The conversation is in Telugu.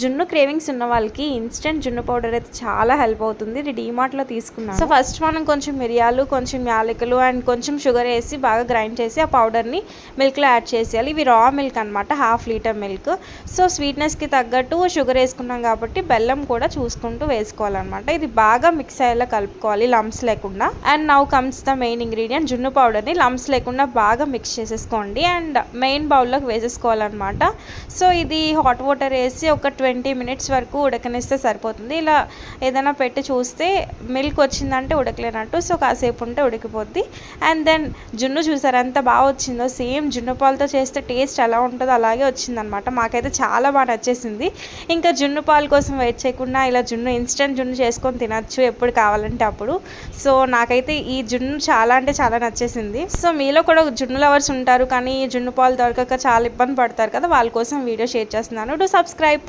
జున్ను క్రేవింగ్స్ ఉన్న వాళ్ళకి ఇన్స్టెంట్ జున్ను పౌడర్ అయితే చాలా హెల్ప్ అవుతుంది. ఇది డీమార్ట్లో తీసుకున్నాను. సో ఫస్ట్ మనం కొంచెం మిరియాలు, కొంచెం యాలకులు అండ్ కొంచెం షుగర్ వేసి బాగా గ్రైండ్ చేసి ఆ పౌడర్ని మిల్క్లో యాడ్ చేసేయాలి. ఇవి రా మిల్క్ అనమాట, 1/2 లీటర్ మిల్క్. సో స్వీట్నెస్కి తగ్గట్టు షుగర్ వేసుకున్నాం కాబట్టి బెల్లం కూడా చూసుకుంటూ వేసుకోవాలన్నమాట. ఇది బాగా మిక్స్ అయ్యేలా కలుపుకోవాలి, లంప్స్ లేకుండా. And now comes the main ingredient, జున్ను పౌడర్ని లంప్స్ లేకుండా బాగా మిక్స్ చేసేసుకోండి అండ్ మెయిన్ బౌల్లోకి వేసేసుకోవాలన్నమాట. సో ఇది హాట్ వాటర్ వేసి ఒక 20 minutes వరకు ఉడకనిస్తే సరిపోతుంది. ఇలా ఏదైనా పెట్టి చూస్తే మిల్క్ వచ్చిందంటే ఉడకలేనట్టు, సో కాసేపు ఉంటే ఉడికిపోద్ది. అండ్ దెన్ జున్ను చూసారు ఎంత బాగా వచ్చిందో, సేమ్ జున్ను పాలతో చేస్తే టేస్ట్ ఎలా ఉంటుందో అలాగే వచ్చిందనమాట. మాకైతే చాలా బాగా నచ్చేసింది. ఇంకా జున్ను పాలు కోసం వెయిట్ చేయకుండా ఇలా ఇన్స్టెంట్ జున్ను చేసుకొని తినచ్చు ఎప్పుడు కావాలంటే అప్పుడు. సో నాకైతే ఈ జున్ను చాలా అంటే చాలా నచ్చేసింది. సో మీలో కూడా జున్ను లవర్స్ ఉంటారు కానీ జున్ను పాలు దొరకక చాలా ఇబ్బంది పడతారు కదా, వాళ్ళ కోసం వీడియో షేర్ చేస్తున్నాను. To subscribe.